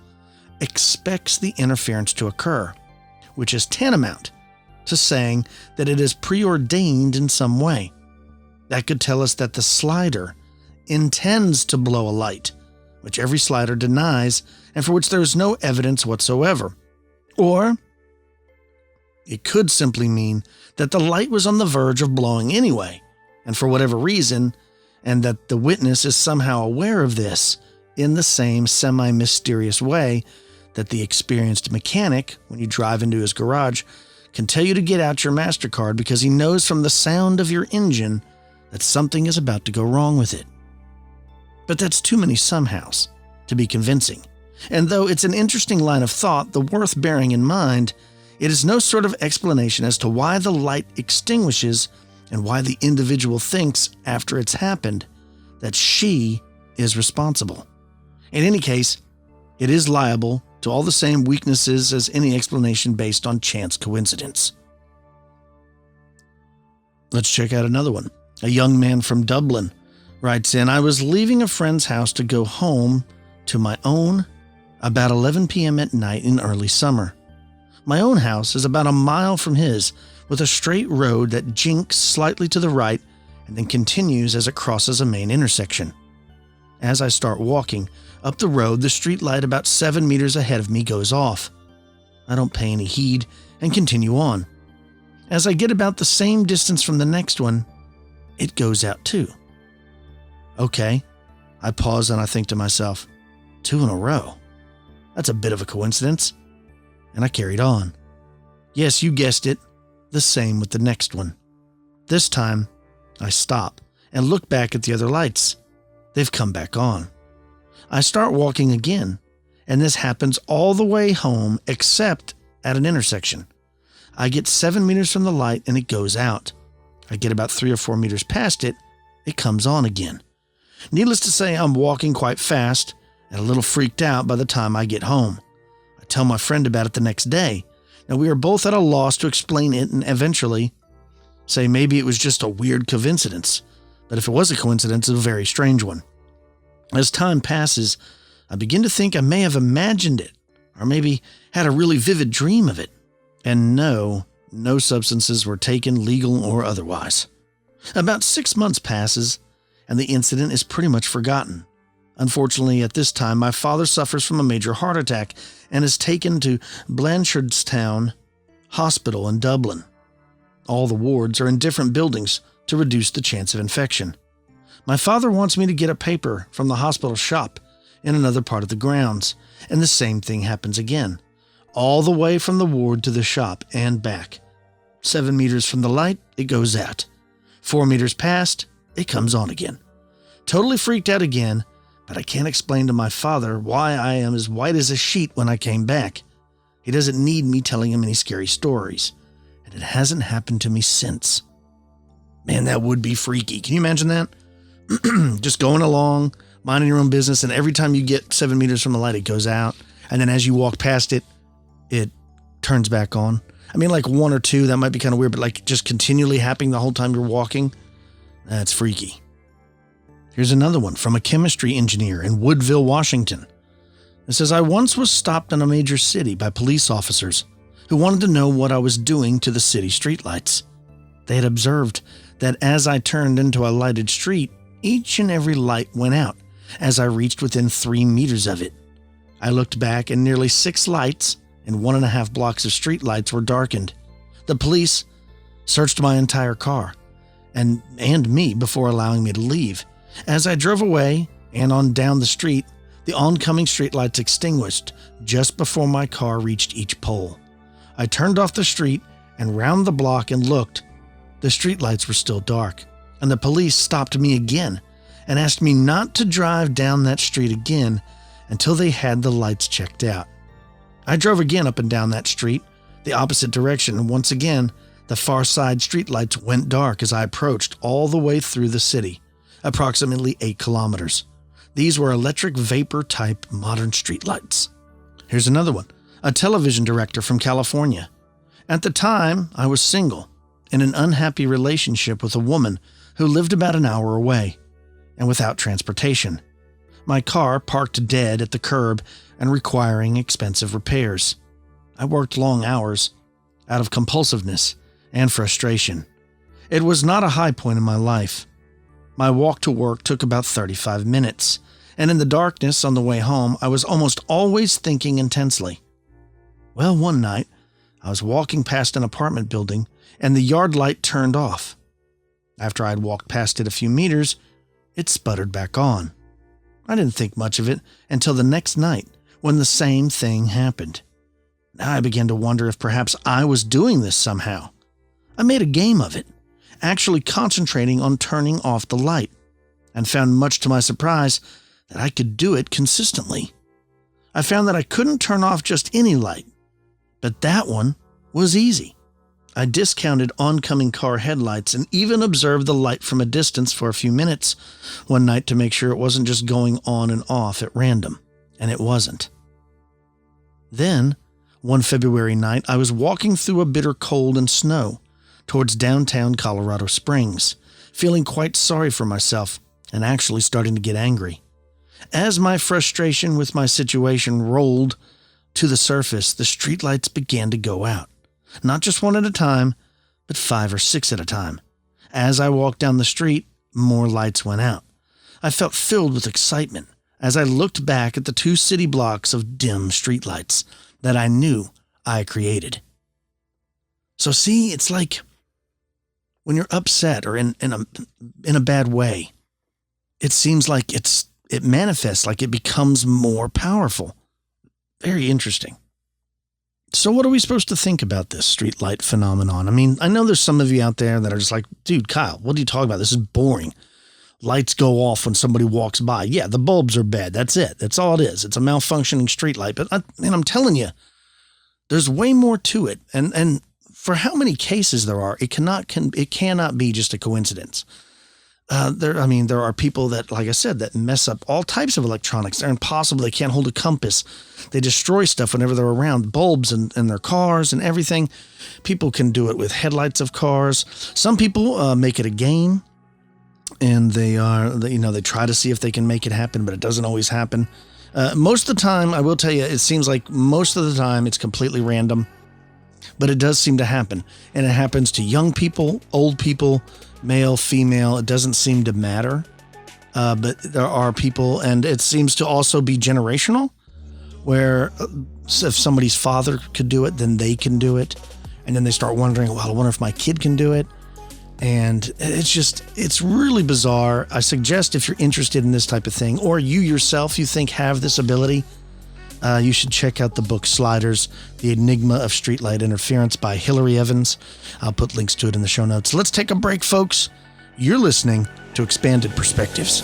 expects the interference to occur, which is tantamount to saying that it is preordained in some way. That could tell us that the slider intends to blow a light, which every slider denies and for which there is no evidence whatsoever. Or it could simply mean that the light was on the verge of blowing anyway, and for whatever reason, and that the witness is somehow aware of this in the same semi-mysterious way that the experienced mechanic, when you drive into his garage, can tell you to get out your MasterCard because he knows from the sound of your engine that something is about to go wrong with it. But that's too many somehows to be convincing. And though it's an interesting line of thought, the worth bearing in mind, it is no sort of explanation as to why the light extinguishes and why the individual thinks after it's happened that she is responsible. In any case, it is liable to all the same weaknesses as any explanation based on chance coincidence. Let's check out another one. A young man from Dublin writes in, "I was leaving a friend's house to go home to my own about 11 p.m. at night in early summer. My own house is about a mile from his, with a straight road that jinks slightly to the right and then continues as it crosses a main intersection. As I start walking up the road, the streetlight about 7 meters ahead of me goes off. I don't pay any heed and continue on. As I get about the same distance from the next one, it goes out too. Okay, I pause and I think to myself, 2 in a row. That's a bit of a coincidence. And I carried on. Yes, you guessed it, the same with the next one. This time, I stop and look back at the other lights. They've come back on. I start walking again, and this happens all the way home except at an intersection. I get 7 meters from the light and it goes out. I get about 3 or 4 meters past it, it comes on again. Needless to say, I'm walking quite fast and a little freaked out by the time I get home. I tell my friend about it the next day. Now, we are both at a loss to explain it and eventually say maybe it was just a weird coincidence. But if it was a coincidence, it's a very strange one. As time passes, I begin to think I may have imagined it, or maybe had a really vivid dream of it. And no substances were taken, legal or otherwise. About 6 months passes, and the incident is pretty much forgotten. Unfortunately, at this time, my father suffers from a major heart attack and is taken to Blanchardstown Hospital in Dublin. All the wards are in different buildings to reduce the chance of infection. My father wants me to get a paper from the hospital shop in another part of the grounds, and the same thing happens again, all the way from the ward to the shop and back. 7 meters from the light, it goes out. 4 meters past, it comes on again. Totally freaked out again, but I can't explain to my father why I am as white as a sheet when I came back. He doesn't need me telling him any scary stories, and it hasn't happened to me since. Man, that would be freaky. Can you imagine that? Just going along, minding your own business, and every time you get 7 meters from the light, it goes out. And then as you walk past it, it turns back on. I mean, like 1 or 2, that might be kind of weird, but like just continually happening the whole time you're walking, that's freaky. Here's another one from a chemistry engineer in Woodville, Washington. It says, I once was stopped in a major city by police officers who wanted to know what I was doing to the city streetlights. They had observed that as I turned into a lighted street, each and every light went out as I reached within 3 meters of it. I looked back and nearly 6 lights and 1.5 blocks of streetlights were darkened. The police searched my entire car and me before allowing me to leave. As I drove away and on down the street, the oncoming streetlights extinguished just before my car reached each pole. I turned off the street and round the block and looked. The streetlights were still dark, and the police stopped me again and asked me not to drive down that street again until they had the lights checked out. I drove again up and down that street, the opposite direction, and once again, the far side streetlights went dark as I approached all the way through the city, approximately 8 kilometers. These were electric vapor type modern streetlights. Here's another one, a television director from California. At the time, I was single, in an unhappy relationship with a woman who lived about an hour away, and without transportation. My car parked dead at the curb and requiring expensive repairs. I worked long hours, out of compulsiveness and frustration. It was not a high point in my life. My walk to work took about 35 minutes, and in the darkness on the way home, I was almost always thinking intensely. Well, one night, I was walking past an apartment building, and the yard light turned off. After I'd walked past it a few meters, it sputtered back on. I didn't think much of it until the next night, when the same thing happened. Now I began to wonder if perhaps I was doing this somehow. I made a game of it, actually concentrating on turning off the light, and found much to my surprise that I could do it consistently. I found that I couldn't turn off just any light, but that one was easy. I discounted oncoming car headlights and even observed the light from a distance for a few minutes one night to make sure it wasn't just going on and off at random, and it wasn't. Then, one February night, I was walking through a bitter cold and snow towards downtown Colorado Springs, feeling quite sorry for myself and actually starting to get angry. As my frustration with my situation rolled to the surface, the streetlights began to go out. Not just one at a time, but 5 or 6 at a time. As I walked down the street, more lights went out. I felt filled with excitement as I looked back at the 2 city blocks of dim streetlights that I knew I created. So see, it's like when you're upset or in a bad way, it seems like it manifests, like it becomes more powerful. Very interesting. So what are we supposed to think about this streetlight phenomenon? I mean, I know there's some of you out there that are just like, dude, Kyle, what are you talking about? This is boring. Lights go off when somebody walks by. Yeah, the bulbs are bad. That's it. That's all it is. It's a malfunctioning streetlight. But I'm telling you, there's way more to it. And for how many cases there are, it cannot be just a coincidence. There are people that, like I said, that mess up all types of electronics. They're impossible. They can't hold a compass. They destroy stuff whenever they're around, bulbs in their cars and everything. People can do it with headlights of cars. Some people make it a game, and they try to see if they can make it happen, but it doesn't always happen. Most of the time, I will tell you, it seems like most of the time it's completely random, but it does seem to happen. And it happens to young people, old people, male, female. It doesn't seem to matter. But there are people, and it seems to also be generational, where if somebody's father could do it, then they can do it. And then they start wondering, well, I wonder if my kid can do it. And it's really bizarre. I suggest if you're interested in this type of thing, or you yourself, you think have this ability, you should check out the book Sliders, The Enigma of Streetlight Interference by Hilary Evans. I'll put links to it in the show notes. Let's take a break, folks. You're listening to Expanded Perspectives.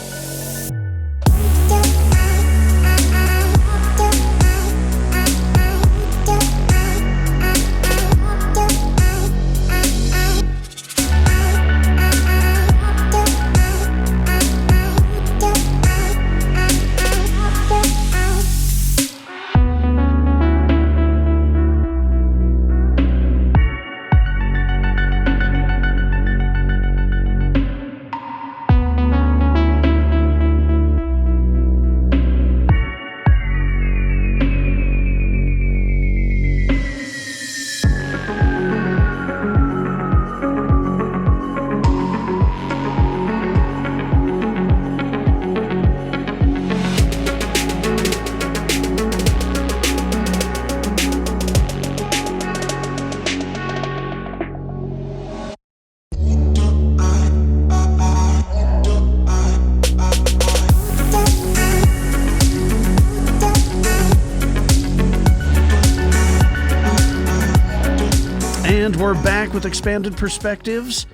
We're back with Expanded Perspectives.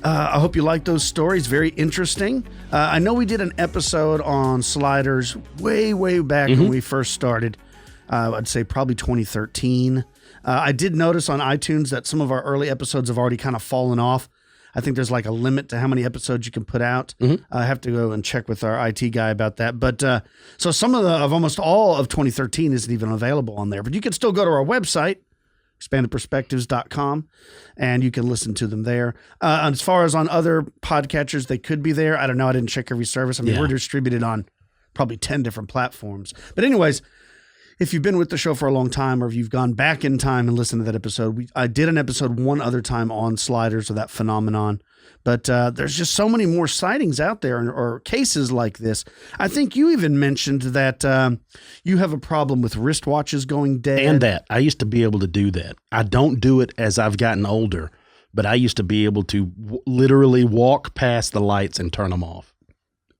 I hope you like those stories. Very interesting. I know we did an episode on sliders way back when we first started. I'd say probably 2013. I did notice on iTunes that some of our early episodes have already kind of fallen off. I think there's like a limit to how many episodes you can put out. I have to go and check with our IT guy about that. But so some of almost all of 2013 isn't even available on there. But you can still go to our website, expandedperspectives.com, and you can listen to them there. As far as on other podcatchers, they could be there. I don't know. I didn't check every service. I mean, we're distributed on probably 10 different platforms. But anyways, if you've been with the show for a long time, or if you've gone back in time and listened to that episode, I did an episode one other time on sliders, or that phenomenon. But there's just so many more sightings out there, or cases like this. I think you even mentioned that you have a problem with wristwatches going dead. And that. I used to be able to do that. I don't do it as I've gotten older, but I used to be able to literally walk past the lights and turn them off.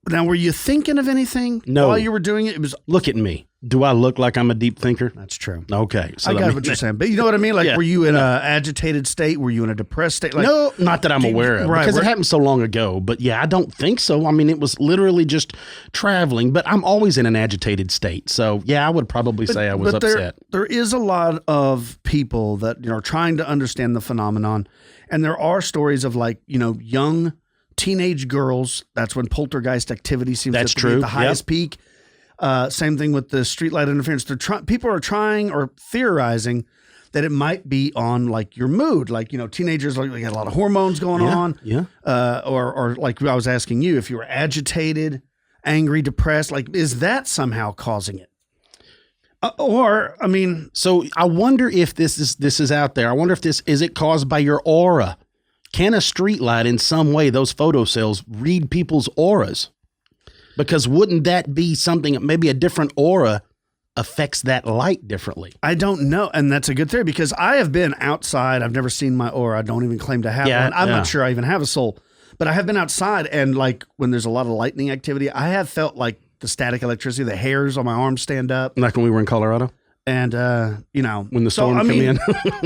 Now, were you thinking of anything while you were doing it? It was, look at me. Do I look like I'm a deep thinker? That's true. Okay. So I got what you're saying. But you know what I mean? Like, were you in an agitated state? Were you in a depressed state? Like, no, not that I'm aware of. Right, because it happened so long ago. But yeah, I don't think so. I mean, it was literally just traveling. But I'm always in an agitated state. So yeah, I would probably say I was upset. There is a lot of people that are trying to understand the phenomenon. And there are stories of, like, young teenage girls. That's when poltergeist activity seems to be at the highest peak. Same thing with the streetlight interference. People are trying or theorizing that it might be on, like, your mood. Like, teenagers, like, they got a lot of hormones going on. Yeah. Or like I was asking you, if you were agitated, angry, depressed, like, is that somehow causing it? So I wonder if this is out there. I wonder if is it caused by your aura? can a streetlight in some way, those photocells, read people's auras? Because wouldn't that be something, maybe a different aura affects that light differently? I don't know. And that's a good theory because I have been outside. I've never seen my aura. I don't even claim to have one. I'm not sure I even have a soul. But I have been outside and like when there's a lot of lightning activity, I have felt like the static electricity, the hairs on my arms stand up. Like when we were in Colorado? And, when the storm come in.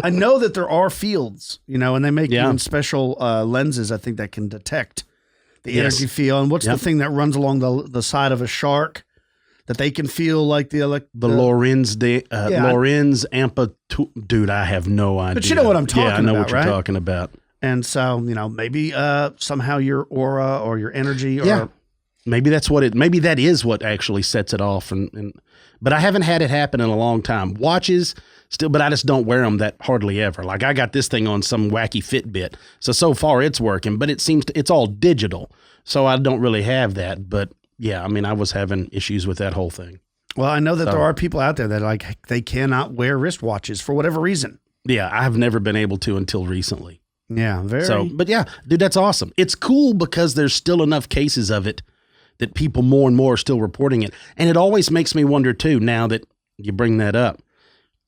I know that there are fields, and they make even special lenses, I think, that can detect the energy field. And what's the thing that runs along the side of a shark that they can feel like the Lorenz amplitude. Dude, I have no idea. But you know what I'm talking about, I know what you're right? talking about. And so, maybe somehow your aura or your energy or maybe maybe that is what actually sets it off. But I haven't had it happen in a long time. Watches still, but I just don't wear them that hardly ever. Like I got this thing on some wacky Fitbit. So far it's working, but it's all digital. So I don't really have that. But yeah, I was having issues with that whole thing. Well, I know that there are people out there that they cannot wear wristwatches for whatever reason. Yeah, I have never been able to until recently. Yeah, but yeah, dude, that's awesome. It's cool because there's still enough cases of it that people more and more are still reporting it. And it always makes me wonder too, now that you bring that up,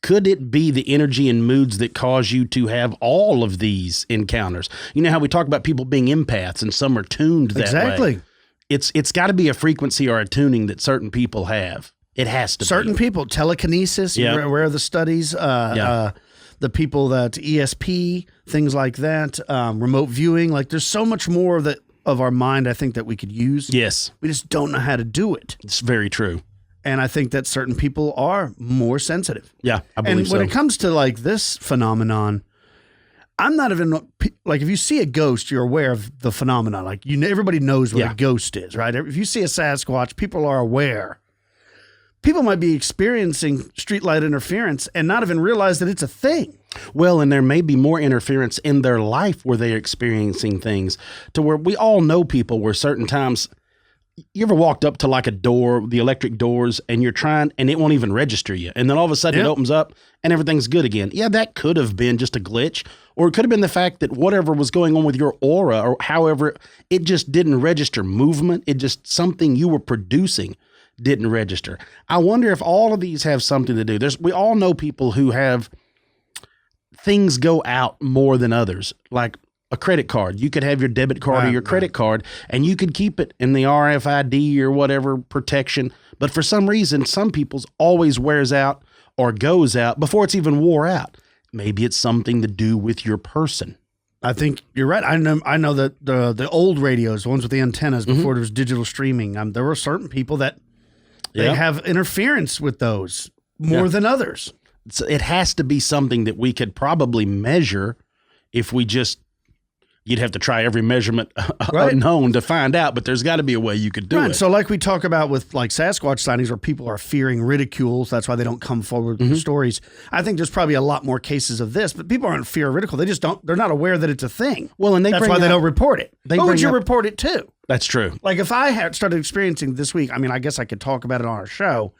could it be the energy and moods that cause you to have all of these encounters? You know how we talk about people being empaths and some are tuned that way. It's got to be a frequency or a tuning that certain people have. It has to be. Certain people, telekinesis, where are the studies, the people that ESP, things like that, remote viewing, like there's so much more of our mind, I think, that we could use. Yes. We just don't know how to do it. It's very true. And I think that certain people are more sensitive. Yeah, I believe so. And when it comes to like this phenomenon, I'm not even like, if you see a ghost, you're aware of the phenomenon. Like everybody knows what a ghost is, right? If you see a Sasquatch, people are aware. People might be experiencing streetlight interference and not even realize that it's a thing. Well, and there may be more interference in their life where they're experiencing things to where we all know people where certain times you ever walked up to like a door, the electric doors, and you're trying and it won't even register you. And then all of a sudden it opens up and everything's good again. Yeah, that could have been just a glitch, or it could have been the fact that whatever was going on with your aura or however, it just didn't register movement. It just something you were producing didn't register. I wonder if all of these have something to do. We all know people who have things go out more than others, like a credit card. You could have your debit card or your credit card, and you could keep it in the RFID or whatever protection. But for some reason, some people's always wears out or goes out before it's even wore out. Maybe it's something to do with your person. I think you're right. I know that the old radios, the ones with the antennas before there was digital streaming, there were certain people that they have interference with those more than others. So it has to be something that we could probably measure if we you'd have to try every measurement unknown to find out, but there's got to be a way you could do it. So like we talk about with like Sasquatch sightings where people are fearing ridicules, that's why they don't come forward with stories. I think there's probably a lot more cases of this, but people aren't in fear of ridicule. They just they're not aware that it's a thing. Well, and that's why they don't report it. Who would you report it to? That's true. Like if I had started experiencing this week, I guess I could talk about it on our show,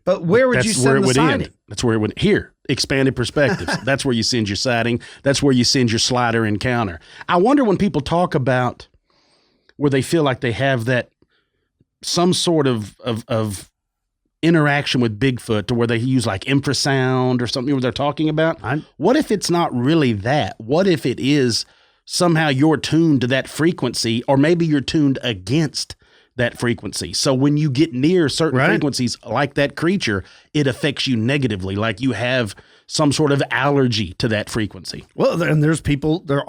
but where would you send the sighting? That's where it would here. Expanded perspectives. That's where you send your sighting. That's where you send your slider encounter. I wonder when people talk about where they feel like they have that some sort of interaction with Bigfoot to where they use like infrasound or something where they're talking about. What if it's not really that? What if it is somehow you're tuned to that frequency, or maybe you're tuned against that frequency. So when you get near certain frequencies like that creature, it affects you negatively, like you have some sort of allergy to that frequency. Well, and there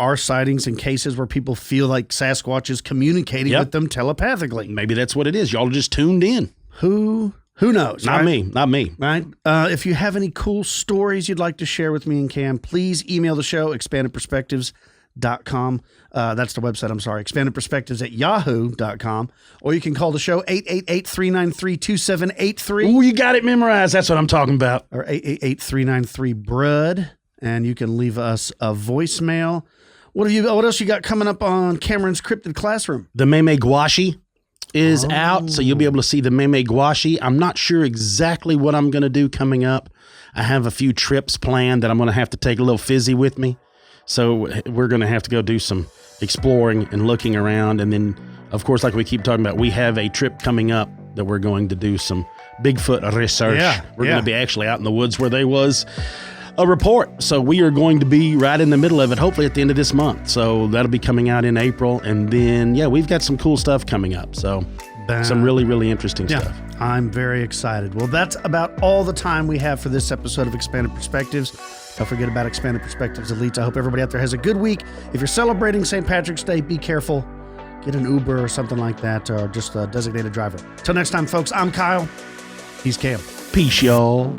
are sightings and cases where people feel like Sasquatch is communicating with them telepathically. Maybe that's what it is. Y'all just tuned in. Who knows? Not me. Right. If you have any cool stories you'd like to share with me and Cam, please email the show, expandedperspectives.com. That's the website, I'm sorry, expandedperspectives@yahoo.com. Or you can call the show 888-393-2783. Ooh, you got it memorized. That's what I'm talking about. Or 888-393-BRUD. And you can leave us a voicemail. What else you got coming up on Cameron's Cryptid Classroom? The Meme Gouache is out, so you'll be able to see the Meme Gouache. I'm not sure exactly what I'm going to do coming up. I have a few trips planned that I'm going to have to take a little fizzy with me. So we're going to have to go do some exploring and looking around. And then, of course, like we keep talking about, we have a trip coming up that we're going to do some Bigfoot research. We're going to be actually out in the woods where there was a report. So we are going to be right in the middle of it, hopefully at the end of this month. So that'll be coming out in April. And then, we've got some cool stuff coming up. So some really, really interesting stuff. I'm very excited. Well, that's about all the time we have for this episode of Expanded Perspectives. Don't forget about Expanded Perspectives Elites. I hope everybody out there has a good week. If you're celebrating St. Patrick's Day, be careful. Get an Uber or something like that, or just a designated driver. Till next time, folks, I'm Kyle. He's Cam. Peace, y'all.